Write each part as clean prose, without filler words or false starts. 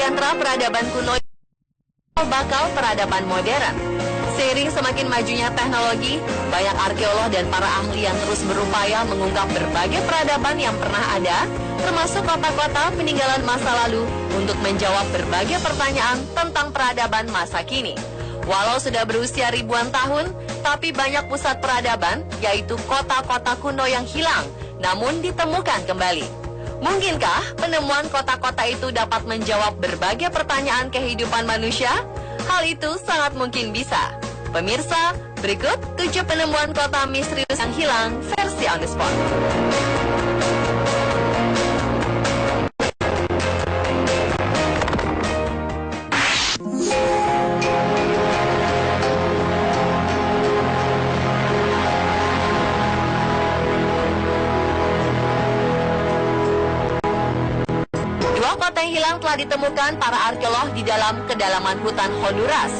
di antara peradaban kuno bakal peradaban modern. Seiring semakin majunya teknologi, banyak arkeolog dan para ahli yang terus berupaya mengungkap berbagai peradaban yang pernah ada, termasuk kota-kota peninggalan masa lalu, untuk menjawab berbagai pertanyaan tentang peradaban masa kini. Walau sudah berusia ribuan tahun, tapi banyak pusat peradaban, yaitu kota-kota kuno yang hilang, namun ditemukan kembali. Mungkinkah penemuan kota-kota itu dapat menjawab berbagai pertanyaan kehidupan manusia? Hal itu sangat mungkin bisa. Pemirsa, berikut 7 penemuan kota misterius yang hilang versi On The Spot. Kota yang hilang telah ditemukan para arkeolog di dalam kedalaman hutan Honduras.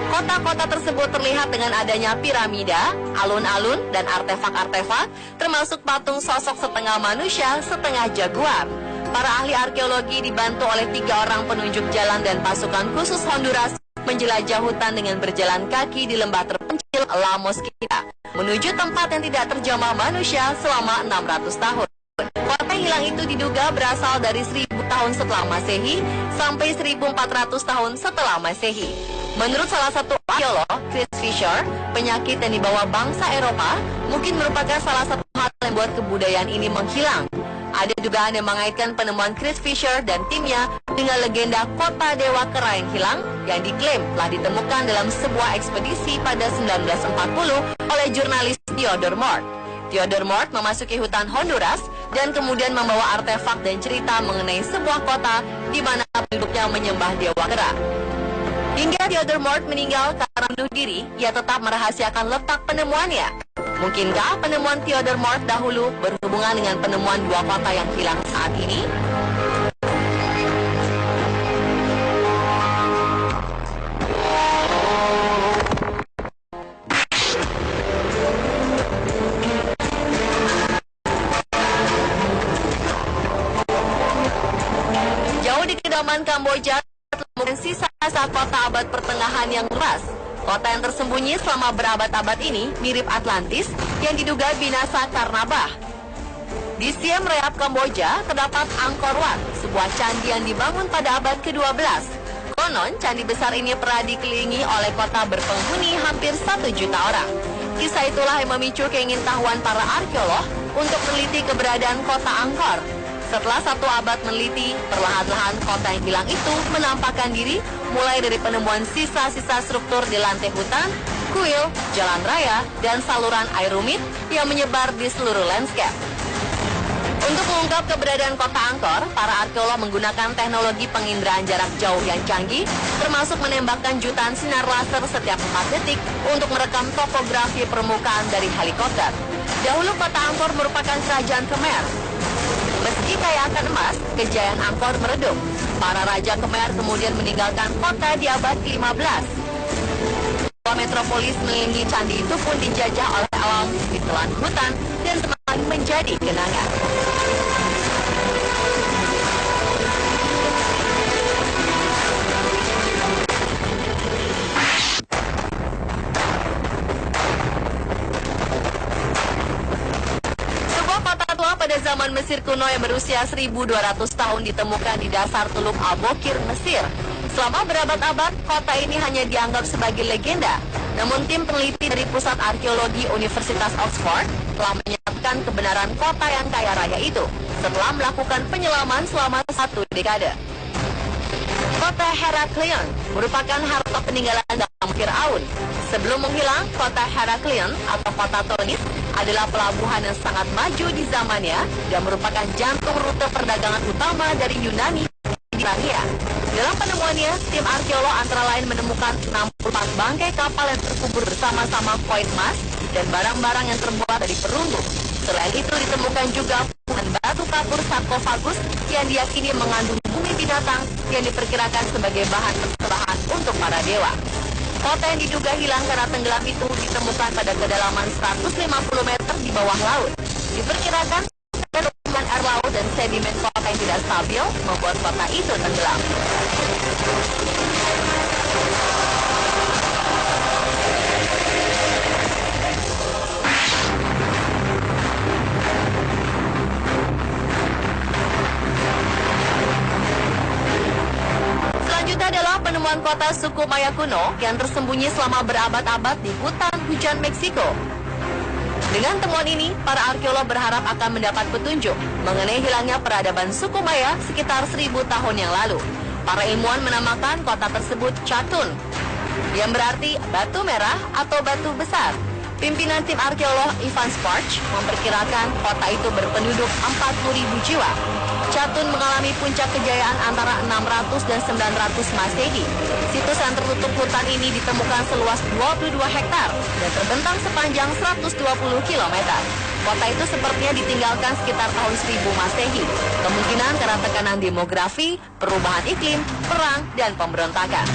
Kota-kota tersebut terlihat dengan adanya piramida, alun-alun, dan artefak-artefak, termasuk patung sosok setengah manusia, setengah jaguar. Para ahli arkeologi dibantu oleh 3 orang penunjuk jalan dan pasukan khusus Honduras menjelajah hutan dengan berjalan kaki di lembah terpencil La Mosquita, menuju tempat yang tidak terjamah manusia selama 600 tahun. Kota yang hilang itu diduga berasal dari 1000 tahun setelah Masehi sampai 1400 tahun setelah Masehi. Menurut salah satu arkeolog, Chris Fisher, penyakit yang dibawa bangsa Eropa mungkin merupakan salah satu hal yang membuat kebudayaan ini menghilang. Ada dugaan yang mengaitkan penemuan Chris Fisher dan timnya dengan legenda kota Dewa Kera yang hilang yang diklaim telah ditemukan dalam sebuah ekspedisi pada 1940 oleh jurnalis Theodore Mort. Theodore Mort memasuki hutan Honduras dan kemudian membawa artefak dan cerita mengenai sebuah kota di mana penduduknya menyembah Dewa Kera. Hingga Theodore Mort meninggal karena bunuh diri, ia tetap merahasiakan letak penemuannya. Mungkinkah penemuan Theodore Mort dahulu berhubungan dengan penemuan 2 kota yang hilang saat ini? Di kedalaman Kamboja temukan sisa-sisa kota abad pertengahan yang luas. Kota yang tersembunyi selama berabad-abad ini mirip Atlantis yang diduga binasa karena bah. Di Siem Reap, Kamboja terdapat Angkor Wat, sebuah candi yang dibangun pada abad ke-12. Konon, candi besar ini pernah dikelilingi oleh kota berpenghuni hampir 1 juta orang. Kisah itulah yang memicu keingintahuan para arkeolog untuk meneliti keberadaan kota Angkor. Setelah 1 abad meneliti, perlahan-lahan kota yang hilang itu menampakkan diri, mulai dari penemuan sisa-sisa struktur di lantai hutan, kuil, jalan raya, dan saluran air rumit yang menyebar di seluruh landscape. Untuk mengungkap keberadaan kota Angkor, para arkeolog menggunakan teknologi penginderaan jarak jauh yang canggih, termasuk menembakkan jutaan sinar laser setiap 4 detik untuk merekam topografi permukaan dari helikopter. Dahulu kota Angkor merupakan kerajaan Khmer. Meski kaya akan emas, kejayaan Angkor meredup. Para raja Khmer kemudian meninggalkan kota di abad ke-15. Metropolis mengelilingi candi itu pun dijajah oleh awam di telan hutan dan semakin menjadi kenangan. Pada zaman Mesir kuno yang berusia 1200 tahun ditemukan di dasar Teluk Al-Bokir, Mesir. Selama berabad-abad, kota ini hanya dianggap sebagai legenda. Namun tim peneliti dari Pusat Arkeologi Universitas Oxford telah menyatakan kebenaran kota yang kaya raya itu setelah melakukan penyelaman selama 1 dekade. Kota Heraklion merupakan harta peninggalan dalam Firaun. Sebelum menghilang, kota Heraklion atau kota Tonis adalah pelabuhan yang sangat maju di zamannya dan merupakan jantung rute perdagangan utama dari Yunani di Irania. Dalam penemuannya, tim arkeolog antara lain menemukan 64 bangkai kapal yang terkubur bersama-sama koin emas dan barang-barang yang terbuat dari perunggu. Selain itu ditemukan juga puluhan batu kapur sarkofagus yang diyakini mengandung bumi binatang yang diperkirakan sebagai bahan persembahan untuk para dewa. Kota yang diduga hilang karena tenggelam itu ditemukan pada kedalaman 150 meter di bawah laut. Diperkirakan air laut dan sedimen kota yang tidak stabil membuat kota itu tenggelam. Berikutnya adalah penemuan kota suku Maya kuno yang tersembunyi selama berabad-abad di hutan hujan Meksiko. Dengan temuan ini, para arkeolog berharap akan mendapat petunjuk mengenai hilangnya peradaban suku Maya sekitar 1000 tahun yang lalu. Para ilmuwan menamakan kota tersebut Chatun, yang berarti batu merah atau batu besar. Pimpinan tim arkeolog Ivan Sparch memperkirakan kota itu berpenduduk 40.000 jiwa. Chatun mengalami puncak kejayaan antara 600 dan 900 Masehi. Situs yang tertutup hutan ini ditemukan seluas 22 hektar dan terbentang sepanjang 120 km. Kota itu sepertinya ditinggalkan sekitar tahun 1000 Masehi. Kemungkinan karena tekanan demografi, perubahan iklim, perang, dan pemberontakan.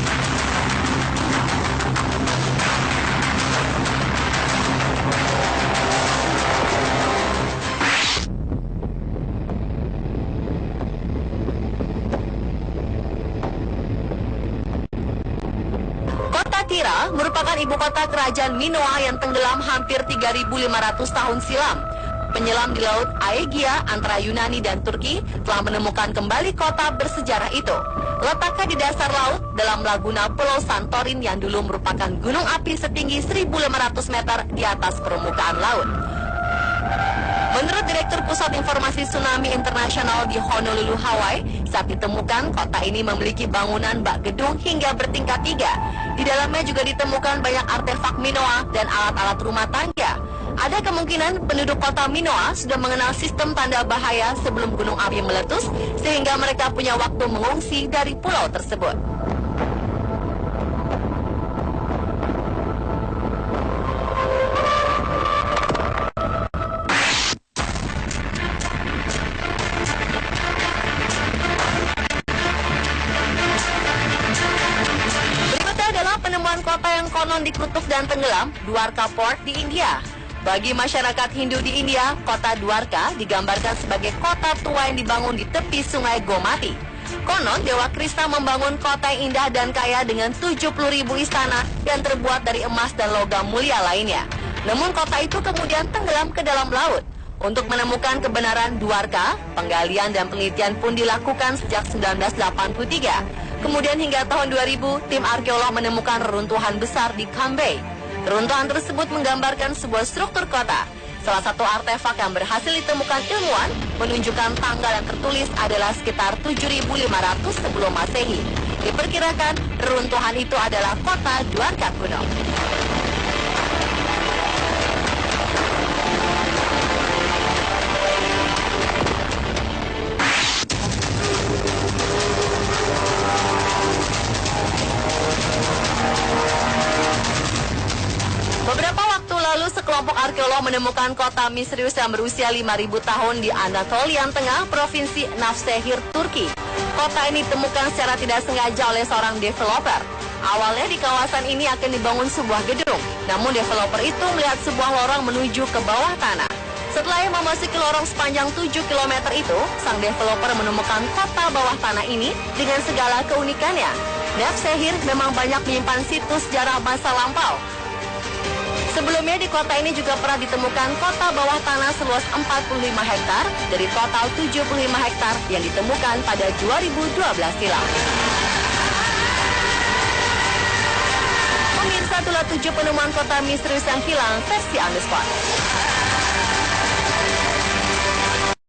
Tira merupakan ibu kota kerajaan Minoa yang tenggelam hampir 3.500 tahun silam. Penyelam di Laut Aegia antara Yunani dan Turki telah menemukan kembali kota bersejarah itu. Letaknya di dasar laut dalam laguna Pulau Santorin yang dulu merupakan gunung api setinggi 1.500 meter di atas permukaan laut. Menurut Direktur Pusat Informasi Tsunami Internasional di Honolulu, Hawaii, saat ditemukan kota ini memiliki bangunan bak gedung hingga bertingkat 3. Di dalamnya juga ditemukan banyak artefak Minoa dan alat-alat rumah tangga. Ada kemungkinan penduduk kota Minoa sudah mengenal sistem tanda bahaya sebelum gunung api meletus, sehingga mereka punya waktu mengungsi dari pulau tersebut. Kota yang konon dikutuk dan tenggelam, Dwarka Port di India. Bagi masyarakat Hindu di India, kota Dwarka digambarkan sebagai kota tua yang dibangun di tepi sungai Gomati. Konon, Dewa Krishna membangun kota yang indah dan kaya dengan 70.000 istana yang terbuat dari emas dan logam mulia lainnya. Namun kota itu kemudian tenggelam ke dalam laut. Untuk menemukan kebenaran Dwarka, penggalian dan penelitian pun dilakukan sejak 1983. Kemudian hingga tahun 2000, tim arkeolog menemukan reruntuhan besar di Cambay. Reruntuhan tersebut menggambarkan sebuah struktur kota. Salah satu artefak yang berhasil ditemukan ilmuwan menunjukkan tanggal yang tertulis adalah sekitar 7.500 sebelum Masehi. Diperkirakan reruntuhan itu adalah kota Dwarka kuno. Beberapa waktu lalu, sekelompok arkeolog menemukan kota misterius yang berusia 5.000 tahun di Anatolian Tengah, Provinsi Navşehir, Turki. Kota ini ditemukan secara tidak sengaja oleh seorang developer. Awalnya di kawasan ini akan dibangun sebuah gedung, namun developer itu melihat sebuah lorong menuju ke bawah tanah. Setelah memasuki lorong sepanjang 7 km itu, sang developer menemukan kota bawah tanah ini dengan segala keunikannya. Navşehir memang banyak menyimpan situs sejarah masa lampau. Sebelumnya di kota ini juga pernah ditemukan kota bawah tanah seluas 45 hektar dari total 75 hektar yang ditemukan pada 2012 silam. Pemirsa, itulah 7 penemuan kota misterius yang hilang versi On The Spot.